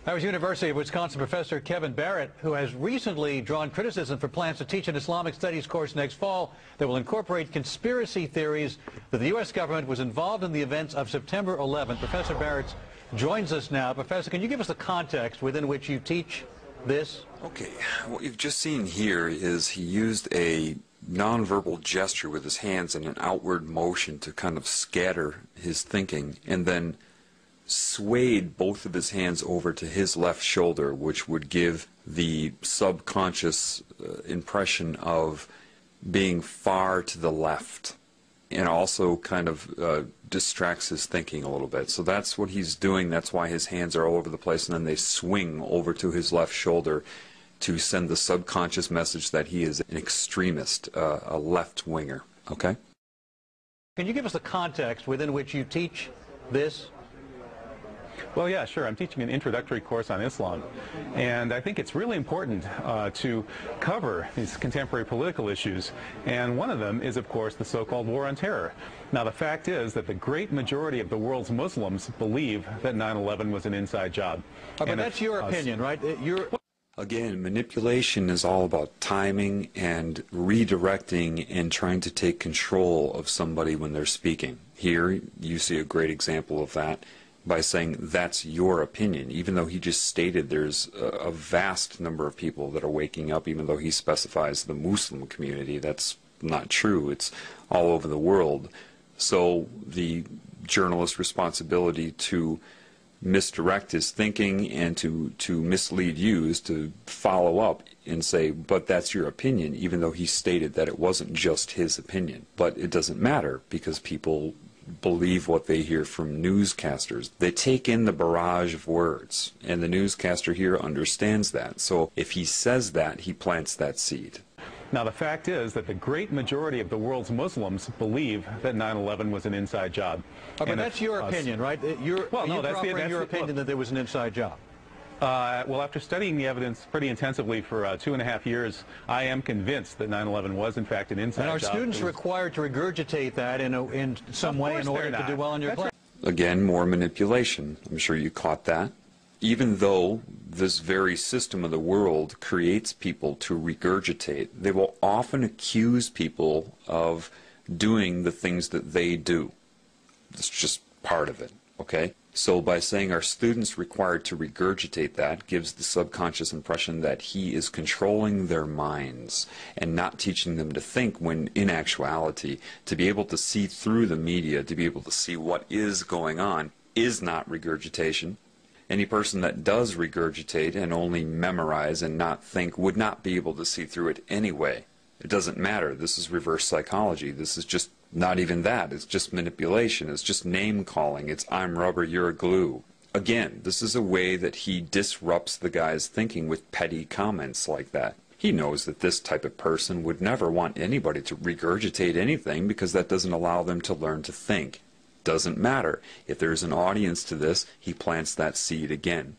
That was University of Wisconsin professor Kevin Barrett, who has recently drawn criticism for plans to teach an Islamic studies course next fall that will incorporate conspiracy theories that the U.S. government was involved in the events of September 11th. Professor Barrett joins us now. Professor, can you give us the context within which you teach this? Okay, what you've just seen here is he used a nonverbal gesture with his hands and an outward motion to kind of scatter his thinking, and then swayed both of his hands over to his left shoulder, which would give the subconscious impression of being far to the left, and also kind of distracts his thinking a little bit. So that's what he's doing. That's why his hands are all over the place, and then they swing over to his left shoulder to send the subconscious message that he is an extremist, a left-winger. Okay? Can you give us the context within which you teach this? Well, yeah, sure. I'm teaching an introductory course on Islam, and I think it's really important to cover these contemporary political issues, and one of them is, of course, the so-called war on terror. Now, the fact is that the great majority of the world's Muslims believe that 9/11 was an inside job. Oh, but that's your opinion, right? Again, manipulation is all about timing and redirecting and trying to take control of somebody when they're speaking. Here, you see a great example of that by saying that's your opinion, even though he just stated there's a vast number of people that are waking up, even though he specifies the Muslim community. That's not true. It's all over the world. So the journalist's responsibility to misdirect his thinking and to mislead you is to follow up and say, but that's your opinion, even though he stated that it wasn't just his opinion. But it doesn't matter, because people believe what they hear from newscasters. They take in the barrage of words, and the newscaster here understands that. So if he says that, he plants that seed. Now, the fact is that the great majority of the world's Muslims believe that 9/11 was an inside job. Oh, but that's your opinion, right? That's your opinion that there was an inside job. Well, after studying the evidence pretty intensively for 2.5 years, I am convinced that 9/11 was, in fact, an inside job. And are students required to regurgitate that in some way in order to do well in your class? Again, more manipulation. I'm sure you caught that. Even though this very system of the world creates people to regurgitate, they will often accuse people of doing the things that they do. It's just part of it, okay? So by saying our students required to regurgitate that gives the subconscious impression that he is controlling their minds and not teaching them to think, when in actuality, to be able to see through the media, to be able to see what is going on, is not regurgitation. Any person that does regurgitate and only memorize and not think would not be able to see through it anyway. It doesn't matter. This is reverse psychology. This is just not even that. It's just manipulation. It's just name calling. It's I'm rubber, you're glue. Again, this is a way that he disrupts the guy's thinking with petty comments like that. He knows that this type of person would never want anybody to regurgitate anything, because that doesn't allow them to learn to think. Doesn't matter. If there's an audience to this, he plants that seed again.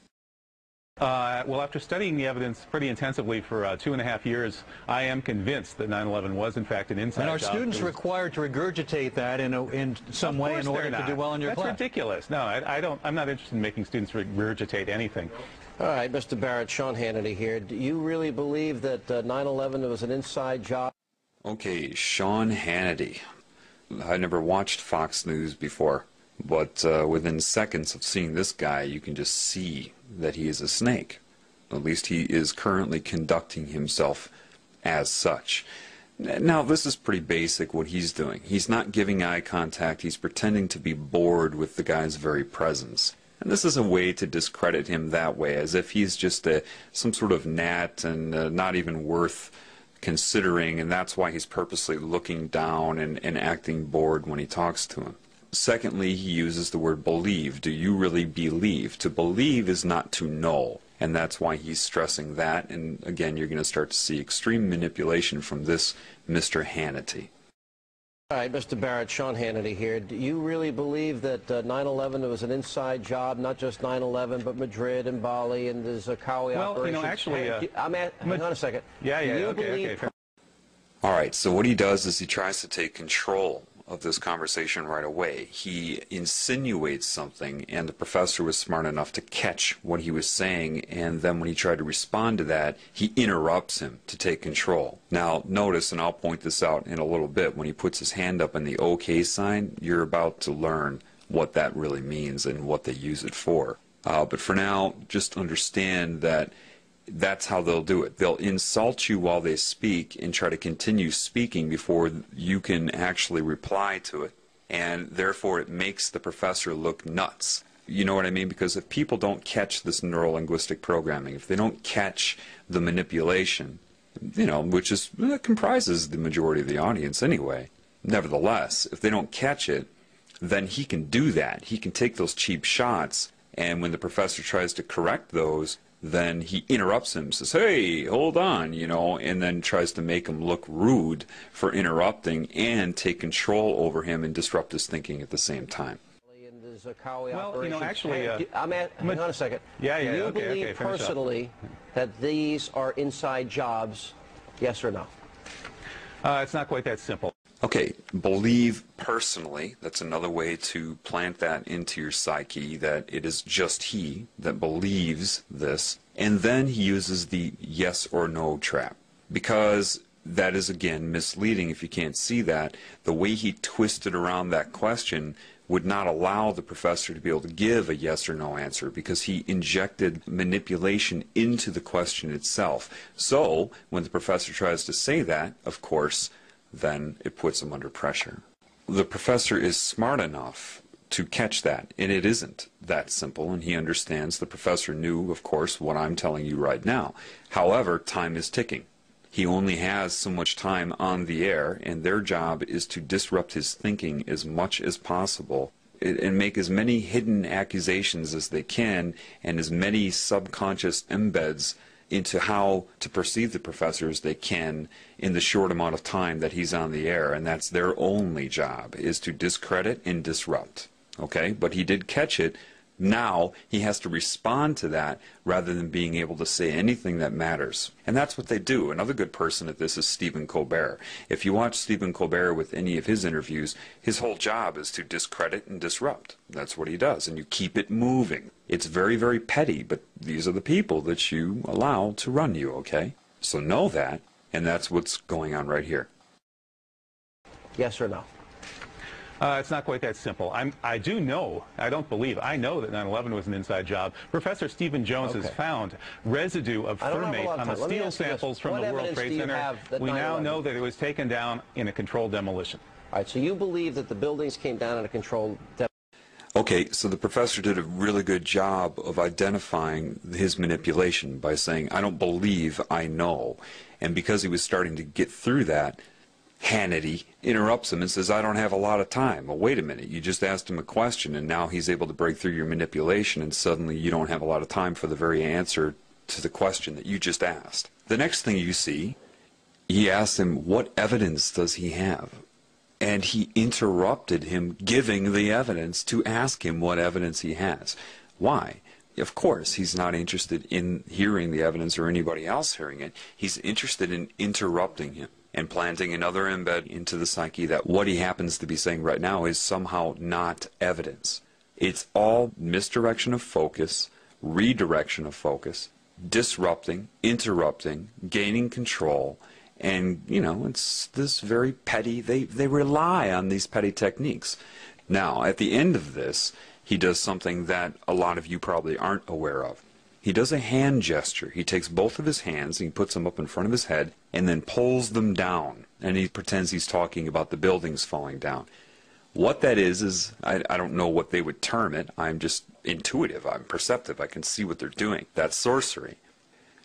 Well, after studying the evidence pretty intensively for 2.5 years, I am convinced that 9/11 was, in fact, an inside job. And are students required to regurgitate that in some way in order to do well in your class? That's ridiculous. No, I'm not interested in making students regurgitate anything. All right, Mr. Barrett, Sean Hannity here. Do you really believe that 9/11 was an inside job? Okay, Sean Hannity. I never watched Fox News before, but within seconds of seeing this guy, you can just see that he is a snake. At least he is currently conducting himself as such. Now, this is pretty basic what he's doing. He's not giving eye contact. He's pretending to be bored with the guy's very presence. And this is a way to discredit him that way, as if he's just some sort of gnat and not even worth considering, and that's why he's purposely looking down and acting bored when he talks to him. Secondly, he uses the word believe. Do you really believe? To believe is not to know, and that's why he's stressing that. And again, you're going to start to see extreme manipulation from this Mr. Hannity. All right, Mr. Barrett, Sean Hannity here. Do you really believe that 9/11 was an inside job, not just 9/11, but Madrid and Bali and the Zakawi operation? Well, you know, actually... hang on a second. Okay. All right, so what he does is he tries to take control of this conversation right away. He insinuates something, and the professor was smart enough to catch what he was saying, and then when he tried to respond to that, he interrupts him to take control. Now, notice, and I'll point this out in a little bit, when he puts his hand up in the OK sign, you're about to learn what that really means and what they use it for. But for now, just understand that that's how they'll do it. They'll insult you while they speak and try to continue speaking before you can actually reply to it. And therefore, it makes the professor look nuts. You know what I mean? Because if people don't catch this neuro-linguistic programming, if they don't catch the manipulation, you know, which is comprises the majority of the audience anyway, nevertheless, if they don't catch it, then he can do that. He can take those cheap shots, and when the professor tries to correct those, then he interrupts him, says, hey, hold on, you know, and then tries to make him look rude for interrupting and take control over him and disrupt his thinking at the same time. Well, you know, actually... hang on a second. Do you believe personally that these are inside jobs, yes or no? It's not quite that simple. Okay, believe personally, that's another way to plant that into your psyche, that it is just he that believes this, and then he uses the yes or no trap, because that is, again, misleading if you can't see that. The way he twisted around that question would not allow the professor to be able to give a yes or no answer, because he injected manipulation into the question itself. So, when the professor tries to say that, of course, then it puts him under pressure. The professor is smart enough to catch that, and it isn't that simple, and he understands. The professor knew, of course, what I'm telling you right now. However, time is ticking. He only has so much time on the air, and their job is to disrupt his thinking as much as possible and make as many hidden accusations as they can and as many subconscious embeds into how to perceive the professor as they can in the short amount of time that he's on the air, and that's their only job, is to discredit and disrupt. Okay? But he did catch it. Now he has to respond to that rather than being able to say anything that matters. And that's what they do. Another good person at this is Stephen Colbert. If you watch Stephen Colbert with any of his interviews, his whole job is to discredit and disrupt. That's what he does, and you keep it moving. It's very, very petty, but these are the people that you allow to run you, okay? So know that, and that's what's going on right here. Yes or no? It's not quite that simple. I do know, I don't believe, I know that 9/11 was an inside job. Professor Stephen Jones has found residue of thermate on the steel samples from the World Trade Center. We now know that it was taken down in a controlled demolition. All right, so you believe that the buildings came down in a controlled demolition? Okay, so the professor did a really good job of identifying his manipulation by saying, I don't believe, I know. And because he was starting to get through that, Hannity interrupts him and says, I don't have a lot of time. Well, wait a minute, you just asked him a question, and now he's able to break through your manipulation, and suddenly you don't have a lot of time for the very answer to the question that you just asked. The next thing you see, he asks him, what evidence does he have? And he interrupted him giving the evidence to ask him what evidence he has. Why? Of course, he's not interested in hearing the evidence or anybody else hearing it. He's interested in interrupting him and planting another embed into the psyche that what he happens to be saying right now is somehow not evidence. It's all misdirection of focus, redirection of focus, disrupting, interrupting, gaining control, and, you know, it's this very petty, they rely on these petty techniques. Now, at the end of this, he does something that a lot of you probably aren't aware of. He does a hand gesture. He takes both of his hands and he puts them up in front of his head and then pulls them down. And he pretends he's talking about the buildings falling down. What that is I don't know what they would term it. I'm just intuitive. I'm perceptive. I can see what they're doing. That's sorcery.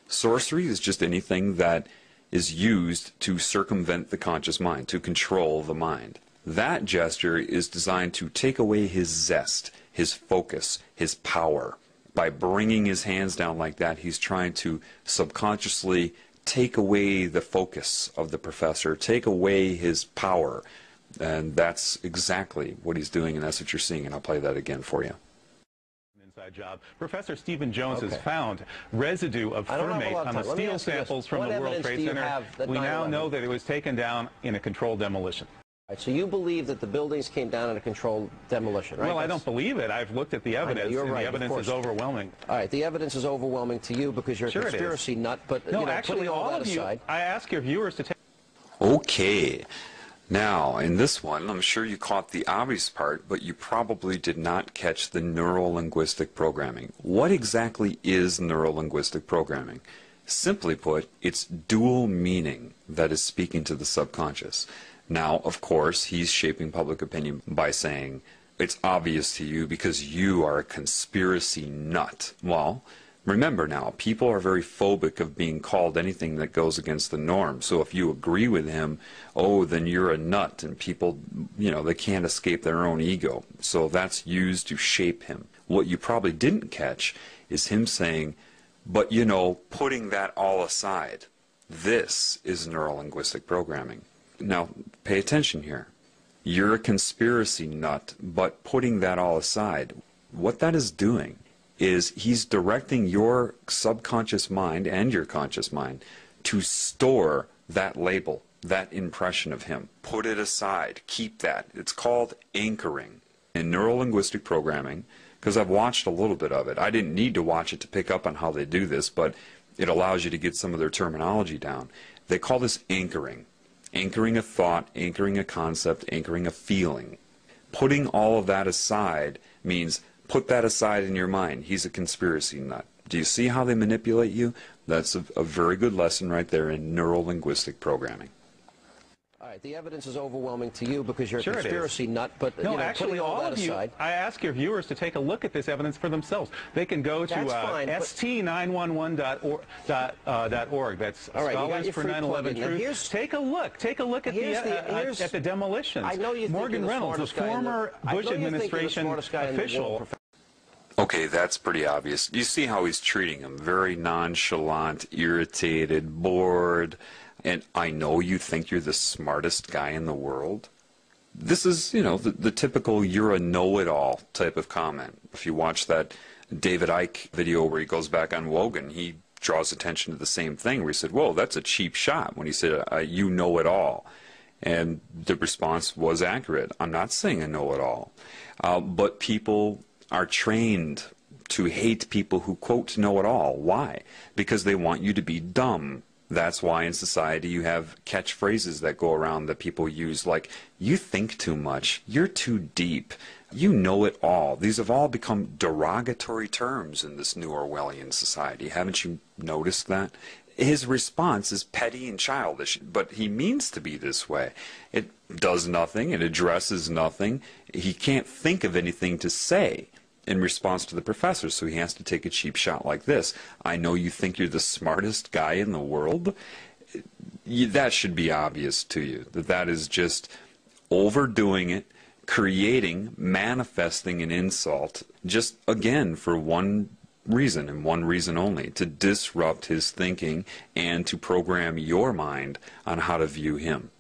Sorcery is just anything that is used to circumvent the conscious mind, to control the mind. That gesture is designed to take away his zest, his focus, his power. By bringing his hands down like that, he's trying to subconsciously take away the focus of the professor, take away his power. And that's exactly what he's doing, and that's what you're seeing, and I'll play that again for you. Inside job. Professor Stephen Jones has found residue of thermate on the steel samples from the World Trade Center. We now know that it was taken down in a controlled demolition. So you believe that the buildings came down in a controlled demolition, right? Well, I don't believe it. I've looked at the evidence, you're right, and the evidence is overwhelming. All right, the evidence is overwhelming to you because you're a conspiracy nut, but no, you know, actually, putting all of that you, aside, I ask your viewers to take... Okay. Now, in this one, I'm sure you caught the obvious part, but you probably did not catch the neuro-linguistic programming. What exactly is neuro-linguistic programming? Simply put, it's dual meaning that is speaking to the subconscious. Now, of course, he's shaping public opinion by saying, it's obvious to you because you are a conspiracy nut. Well, remember now, people are very phobic of being called anything that goes against the norm. So if you agree with him, oh, then you're a nut, and people, you know, they can't escape their own ego. So that's used to shape him. What you probably didn't catch is him saying, but, you know, putting that all aside, this is neuro-linguistic programming. Now, pay attention here. You're a conspiracy nut, but putting that all aside, what that is doing is he's directing your subconscious mind and your conscious mind to store that label, that impression of him. Put it aside. Keep that. It's called anchoring. In neuro-linguistic programming, because I've watched a little bit of it. I didn't need to watch it to pick up on how they do this, but it allows you to get some of their terminology down. They call this anchoring. Anchoring a thought, anchoring a concept, anchoring a feeling. Putting all of that aside means put that aside in your mind. He's a conspiracy nut. Do you see how they manipulate you? That's a very good lesson right there in neuro-linguistic programming. all right, the evidence is overwhelming to you because you're a Sure conspiracy nut, but no, you know, actually, putting all that of you, aside, I ask your viewers to take a look at this evidence for themselves. They can go to st911.org. That's all right, Scholars for 9/11 Truth. Take a look. Take a look at the demolitions. I know you Morgan Reynolds, the former Bush administration official. Okay, that's pretty obvious. You see how he's treating him. Very nonchalant, irritated, bored. And I know you think you're the smartest guy in the world. This is, you know, the typical you're a know-it-all type of comment. If you watch that David Icke video where he goes back on Wogan, he draws attention to the same thing where he said, whoa, that's a cheap shot when he said, you know it all. And the response was accurate. I'm not saying I know it all. But people are trained to hate people who, quote, know it all. Why? Because they want you to be dumb. That's why in society you have catchphrases that go around that people use, like, you think too much, you're too deep, you know it all. These have all become derogatory terms in this new Orwellian society. Haven't you noticed that? His response is petty and childish, but he means to be this way. It does nothing, it addresses nothing. He can't think of anything to say in response to the professor, so he has to take a cheap shot like this. I know you think you're the smartest guy in the world. That should be obvious to you, that is just overdoing it, creating, manifesting an insult, just again for one reason and one reason only, to disrupt his thinking and to program your mind on how to view him.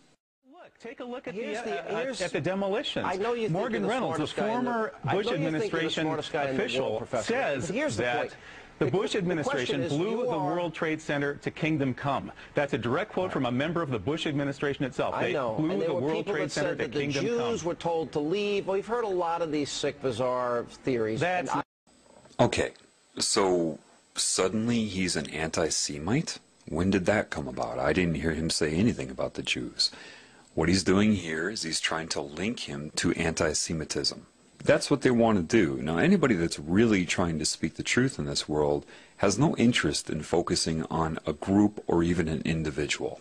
Take a look at the demolitions. I know you Morgan Reynolds, the former Bush administration official, says that the Bush administration blew the World Trade Center to kingdom come. That's a direct quote from a member of the Bush administration itself. I know. They blew the World Trade Center to kingdom come. The Jews were told to leave. Well, we've heard a lot of these sick, bizarre theories. Okay, so suddenly he's an anti-Semite? When did that come about? I didn't hear him say anything about the Jews. What he's doing here is he's trying to link him to anti-Semitism. That's what they want to do. Now, anybody that's really trying to speak the truth in this world has no interest in focusing on a group or even an individual.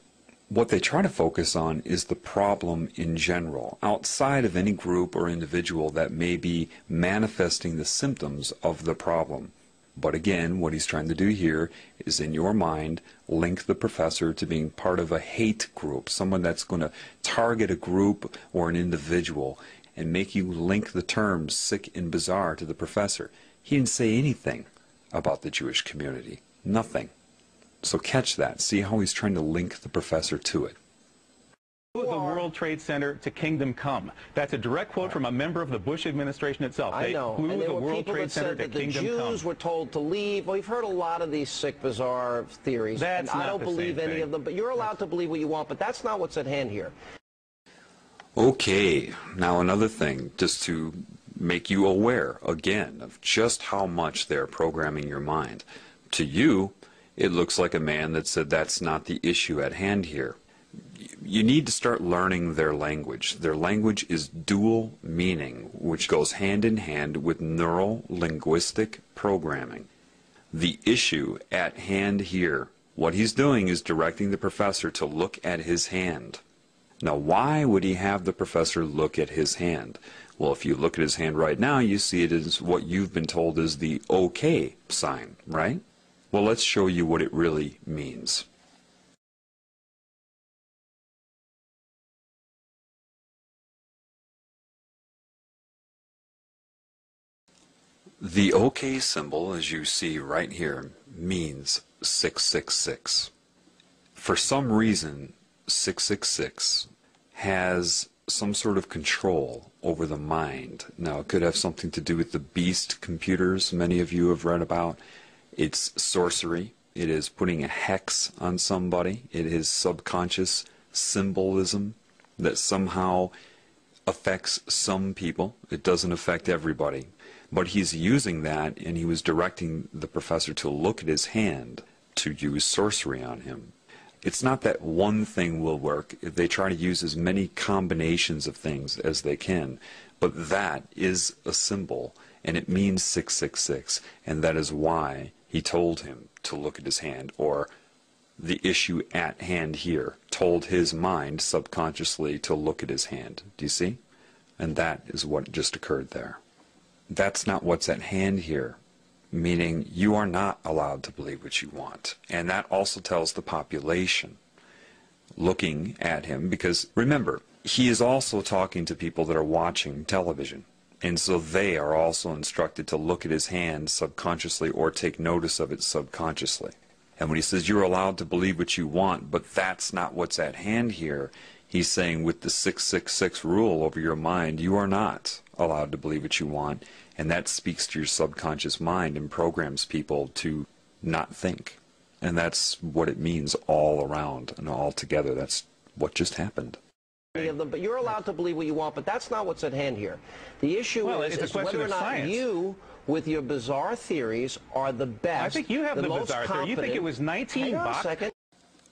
What they try to focus on is the problem in general, outside of any group or individual that may be manifesting the symptoms of the problem. But again, what he's trying to do here is, in your mind, link the professor to being part of a hate group, someone that's going to target a group or an individual and make you link the terms sick and bizarre to the professor. He didn't say anything about the Jewish community. Nothing. So catch that. See how he's trying to link the professor to it. The World Trade Center to kingdom come. That's a direct quote from a member of the Bush administration itself. I know. They blew the World Trade Center to kingdom come. The Jews were told to leave. Well, we've heard a lot of these sick, bizarre theories. That's and I don't believe any of them, but you're allowed to believe what you want, but that's not what's at hand here. Okay, now another thing, just to make you aware, again, of just how much they're programming your mind. To you, it looks like a man that said that's not the issue at hand here. You need to start learning their language. Their language is dual meaning, which goes hand in hand with neuro-linguistic programming. The issue at hand here, what he's doing is directing the professor to look at his hand. Now, why would he have the professor look at his hand? Well, if you look at his hand right now, you see it as what you've been told is the OK sign, right? Well, let's show you what it really means. The OK symbol, as you see right here, means 666. For some reason, 666 has some sort of control over the mind. Now, it could have something to do with the beast computers many of you have read about. It's sorcery. It is putting a hex on somebody. It is subconscious symbolism that somehow affects some people. It doesn't affect everybody. But he's using that, and he was directing the professor to look at his hand to use sorcery on him. It's not that one thing will work. They try to use as many combinations of things as they can. But that is a symbol, and it means 666, and that is why he told him to look at his hand, or the issue at hand here told his mind subconsciously to look at his hand. Do you see? And that is what just occurred there. That's not what's at hand here, meaning you are not allowed to believe what you want. And that also tells the population looking at him, because remember, he is also talking to people that are watching television. And so they are also instructed to look at his hand subconsciously or take notice of it subconsciously. And when he says you're allowed to believe what you want, but that's not what's at hand here, he's saying with the 666 rule over your mind, you are not allowed to believe what you want, and that speaks to your subconscious mind and programs people to not think. And that's what it means all around and all together. That's what just happened. Of them, but you're allowed to believe what you want, but that's not what's at hand here. The issue is whether or not science. You, with your bizarre theories, are the best. I think you have the bizarre theory. You think it was 19 Hang on bucks? a second.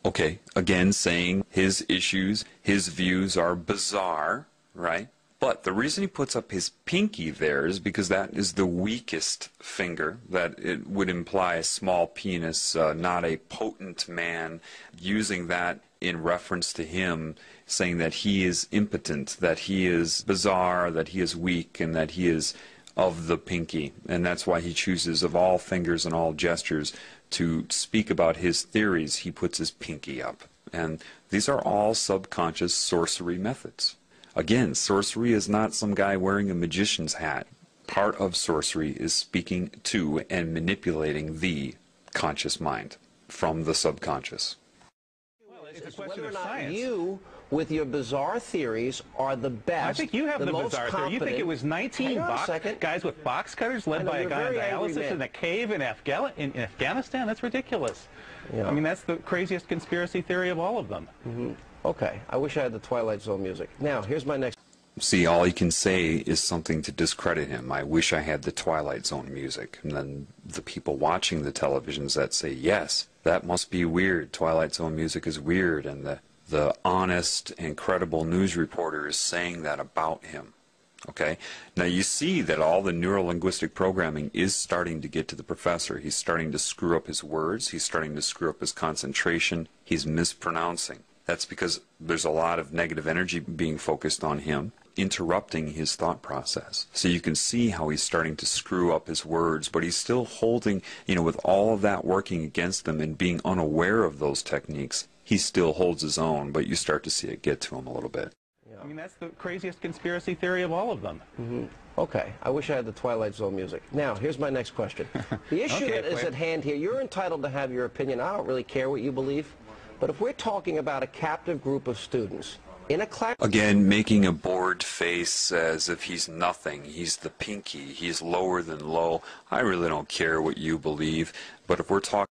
Okay, again saying his issues, his views are bizarre, right? But the reason he puts up his pinky there is because that is the weakest finger, that it would imply a small penis, not a potent man, using that in reference to him, saying that he is impotent, that he is bizarre, that he is weak, and that he is of the pinky. And that's why he chooses, of all fingers and all gestures, to speak about his theories, he puts his pinky up. And these are all subconscious sorcery methods. Again, sorcery is not some guy wearing a magician's hat. Part of sorcery is speaking to and manipulating the conscious mind from the subconscious. Well, it's a question whether or of not science. You, with your bizarre theories, are the best. I think you have the most bizarre theory. You think it was 19 Hang on a bucks? second. Guys with box cutters led I know, by a you're guy on very angry dialysis man. in a cave in Afghanistan? That's ridiculous. Yeah. I mean, that's the craziest conspiracy theory of all of them. Mm-hmm. Okay, I wish I had the Twilight Zone music. Now, here's my next. See, all he can say is something to discredit him. I wish I had the Twilight Zone music. And then the people watching the televisions that say, yes, that must be weird. Twilight Zone music is weird. And the honest and credible news reporter is saying that about him. Okay? Now you see that all the neuro-linguistic programming is starting to get to the professor. He's starting to screw up his words. He's starting to screw up his concentration. He's mispronouncing. That's because there's a lot of negative energy being focused on him, interrupting his thought process. So you can see how he's starting to screw up his words, but he's still holding, with all of that working against him and being unaware of those techniques, he still holds his own, but you start to see it get to him a little bit. Yeah. I mean, that's the craziest conspiracy theory of all of them. Mm-hmm. Okay, I wish I had the Twilight Zone music. Now, here's my next question. The issue that is at hand here, you're entitled to have your opinion. I don't really care what you believe. But if we're talking about a captive group of students in a class... Again, making a bored face as if he's nothing. He's the pinky. He's lower than low. I really don't care what you believe. But if we're talking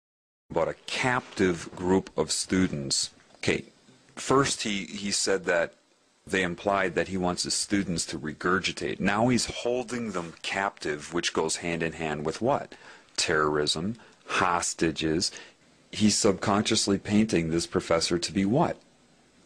about a captive group of students... Okay, first he said that they implied that he wants his students to regurgitate. Now he's holding them captive, which goes hand in hand with what? Terrorism, hostages. He's subconsciously painting this professor to be what?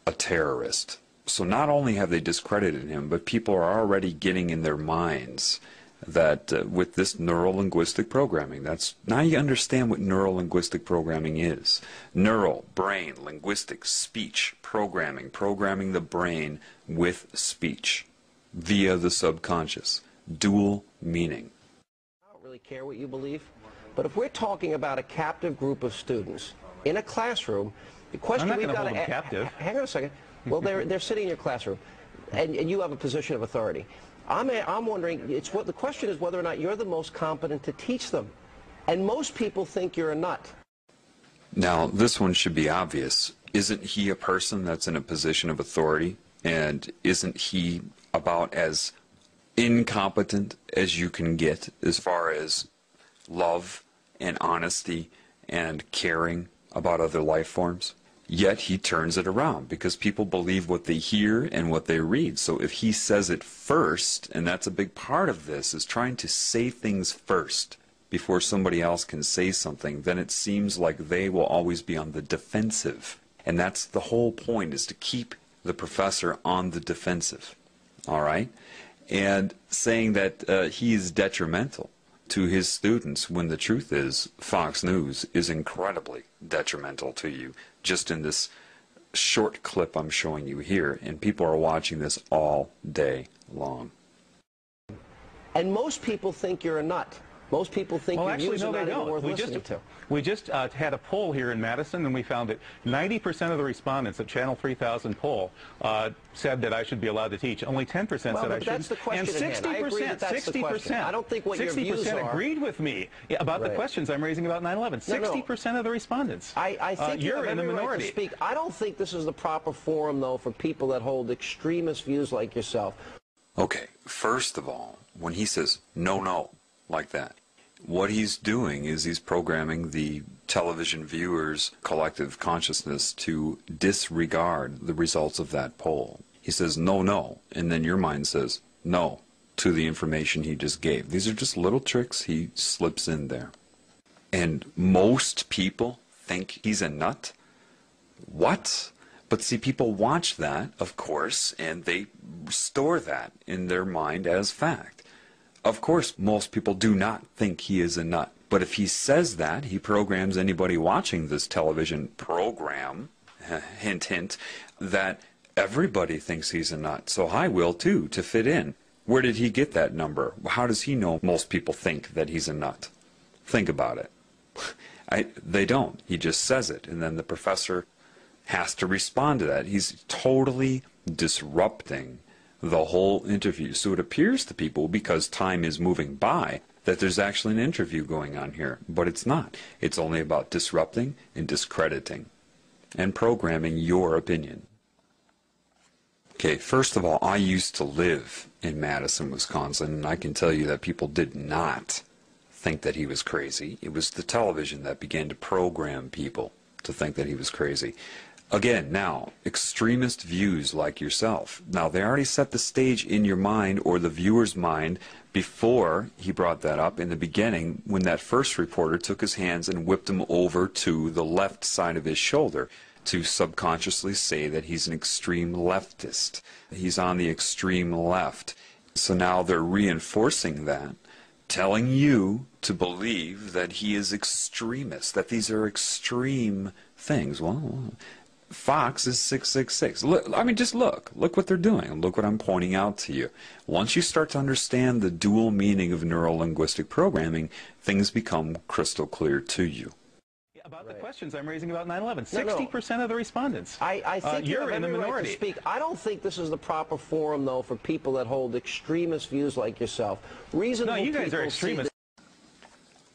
A terrorist. So not only have they discredited him, but people are already getting in their minds that with this neuro-linguistic programming, now you understand what neuro-linguistic programming is. Neural, brain, linguistic, speech, programming the brain with speech via the subconscious. Dual meaning. I don't really care what you believe, but if we're talking about a captive group of students in a classroom, the question we've got to captive. Hang on a second. Well, they're sitting in your classroom, and you have a position of authority. I'm wondering, the question is whether or not you're the most competent to teach them. And most people think you're a nut. Now, this one should be obvious. Isn't he a person that's in a position of authority? And isn't he about as incompetent as you can get as far as love and honesty and caring about other life forms? Yet he turns it around because people believe what they hear and what they read. So if he says it first, and that's a big part of this, is trying to say things first before somebody else can say something, then it seems like they will always be on the defensive. And that's the whole point, is to keep the professor on the defensive. All right? And saying that he is detrimental to his students, when the truth is Fox News is incredibly detrimental to you, just in this short clip I'm showing you here, and people are watching this all day long. And most people think you're a nut. Most people think your views are not even worth listening to. We just had a poll here in Madison, and we found that 90% of the respondents at Channel 3000 poll said that I should be allowed to teach. Only 10% said I shouldn't. That's the question And 60%, I don't think what your views are. 60% agreed with me about the questions I'm raising about 9/11. 60% of the respondents. I think you're in the minority. Right to speak. I don't think this is the proper forum, though, for people that hold extremist views like yourself. Okay, first of all, when he says no, like that, what he's doing is he's programming the television viewers' collective consciousness to disregard the results of that poll. He says no, and then your mind says no to the information he just gave. These are just little tricks he slips in there. And most people think he's a nut. What? But see, people watch that, of course, and they store that in their mind as fact. Of course, most people do not think he is a nut. But if he says that, he programs anybody watching this television program, hint, hint, that everybody thinks he's a nut. So I will too, to fit in. Where did he get that number? How does he know most people think that he's a nut? Think about it. They don't. He just says it, and then the professor has to respond to that. He's totally disrupting the whole interview. So it appears to people, because time is moving by, that there's actually an interview going on here. But it's not. It's only about disrupting and discrediting and programming your opinion. Okay, first of all, I used to live in Madison, Wisconsin, and I can tell you that people did not think that he was crazy. It was the television that began to program people to think that he was crazy. Again, now, extremist views like yourself. Now, they already set the stage in your mind, or the viewer's mind, before he brought that up in the beginning, when that first reporter took his hands and whipped him over to the left side of his shoulder to subconsciously say that he's an extreme leftist. He's on the extreme left. So now they're reinforcing that, telling you to believe that he is extremist, that these are extreme things. Well, Fox is 666. Look, I mean, just look what they're doing. Look what I'm pointing out to you. Once you start to understand the dual meaning of neuro-linguistic programming, things become crystal clear to you. About the questions I'm raising about 9/11, 60% of the respondents. I think you're in the minority. Right to speak. I don't think this is the proper forum, though, for people that hold extremist views like yourself. Reasonable you guys people are extremists.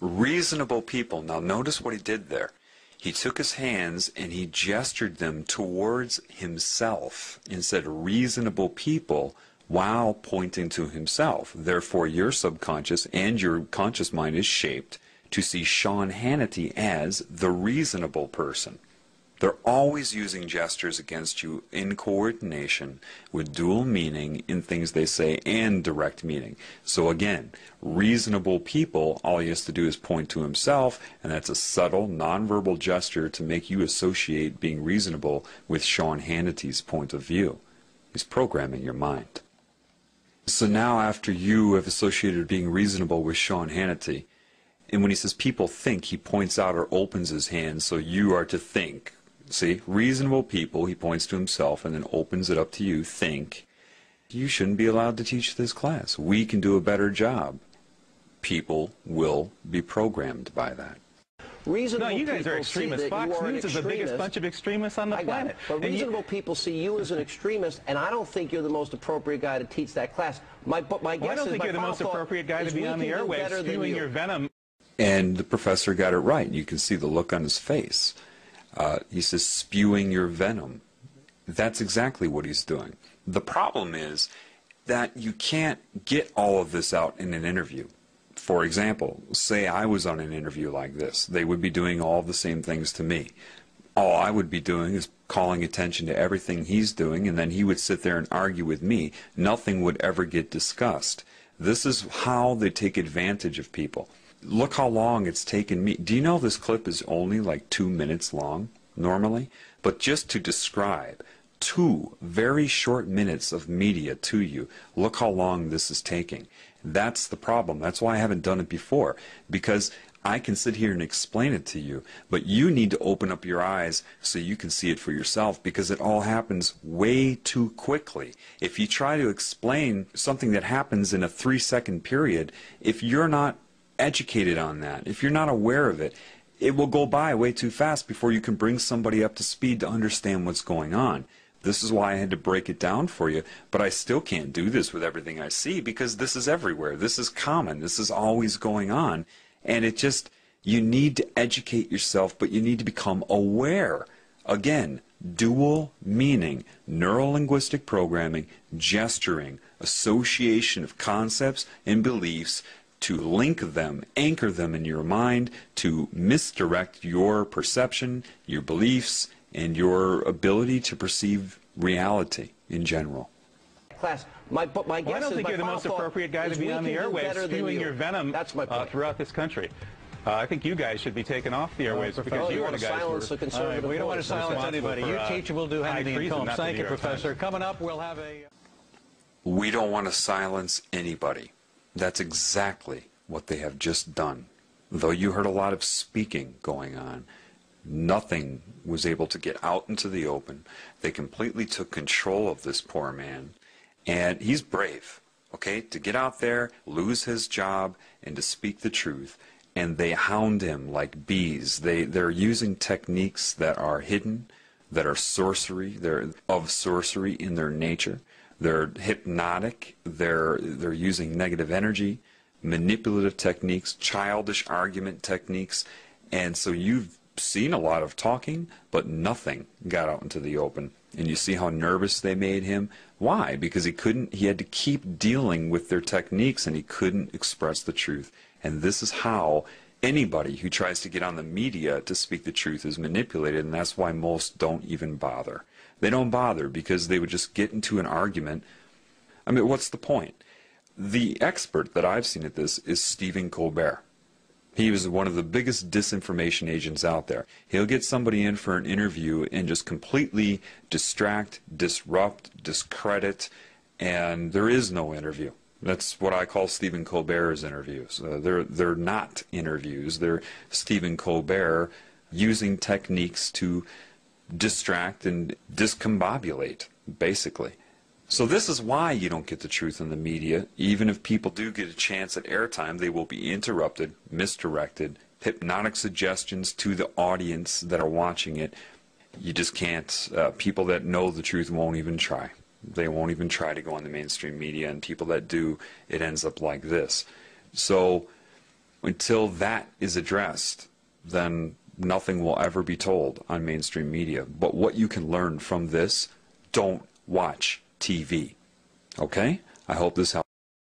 Reasonable people. Now notice what he did there. He took his hands and he gestured them towards himself and said reasonable people while pointing to himself. Therefore, your subconscious and your conscious mind is shaped to see Sean Hannity as the reasonable person. They're always using gestures against you in coordination with dual meaning in things they say and direct meaning. So again, reasonable people, all he has to do is point to himself, and that's a subtle, nonverbal gesture to make you associate being reasonable with Sean Hannity's point of view. He's programming your mind. So now after you have associated being reasonable with Sean Hannity, and when he says people think, he points out or opens his hand, so you are to think. See, reasonable people, he points to himself and then opens it up to you, think, you shouldn't be allowed to teach this class. We can do a better job. People will be programmed by that. Reasonable no, you guys people are extremists. see that Fox you are News is the biggest bunch of extremists on the planet. But reasonable people see you as an extremist, and I don't think you're the most appropriate guy to teach that class. My guess I don't think you're the most appropriate guy to be on the airwaves spewing your venom. And the professor got it right. You can see the look on his face. He says, spewing your venom. That's exactly what he's doing. The problem is that you can't get all of this out in an interview. For example, say I was on an interview like this. They would be doing all the same things to me. All I would be doing is calling attention to everything he's doing, and then he would sit there and argue with me. Nothing would ever get discussed. This is how they take advantage of people. Look how long it's taken me. Do you know this clip is only like 2 minutes long, normally? But just to describe 2 very short minutes of media to you, look how long this is taking. That's the problem. That's why I haven't done it before, because I can sit here and explain it to you, but you need to open up your eyes so you can see it for yourself, because it all happens way too quickly. If you try to explain something that happens in a 3-second period, if you're not educated on that, if you're not aware of it, it will go by way too fast before you can bring somebody up to speed to understand what's going on. This is why I had to break it down for you, but I still can't do this with everything I see, because this is everywhere. This is common. This is always going on. And it just, you need to educate yourself, but you need to become aware. Again, dual meaning, neuro-linguistic programming, gesturing, association of concepts and beliefs to link them, anchor them in your mind, to misdirect your perception, your beliefs, and your ability to perceive reality in general. Class, my guess I don't think you're the most appropriate guy to be on the airwaves spewing your venom throughout this country. I think you guys should be taken off the airwaves because you are the guys who are... We don't want to silence anybody. You teach and we'll do Hannity and Combs. Thank you, Professor. Coming up, we'll have a... We don't want to silence anybody. That's exactly what they have just done. Though you heard a lot of speaking going on, nothing was able to get out into the open. They completely took control of this poor man. And he's brave, okay, to get out there, lose his job, and to speak the truth. And they hound him like bees. They're using techniques that are hidden, that are sorcery. They're of sorcery in their nature. They're hypnotic. They're using negative energy, manipulative techniques, childish argument techniques. And so you've seen a lot of talking, but nothing got out into the open. And you see how nervous they made him. Why? Because he had to keep dealing with their techniques, and he couldn't express the truth. And this is how anybody who tries to get on the media to speak the truth is manipulated, and that's why most don't even bother. They don't bother because they would just get into an argument. I mean, what's the point? The expert that I've seen at this is Stephen Colbert. He was one of the biggest disinformation agents out there. He'll get somebody in for an interview and just completely distract, disrupt, discredit, and there is no interview. That's what I call Stephen Colbert's interviews. They're not interviews. They're Stephen Colbert using techniques to distract and discombobulate, basically. So this is why you don't get the truth in the media. Even if people do get a chance at airtime, they will be interrupted, misdirected, hypnotic suggestions to the audience that are watching it. You just can't. People that know the truth won't even try. They won't even try to go on the mainstream media, and people that do, it ends up like this. So until that is addressed, then nothing will ever be told on mainstream media. But what you can learn from this, don't watch TV. Okay? I hope this helps.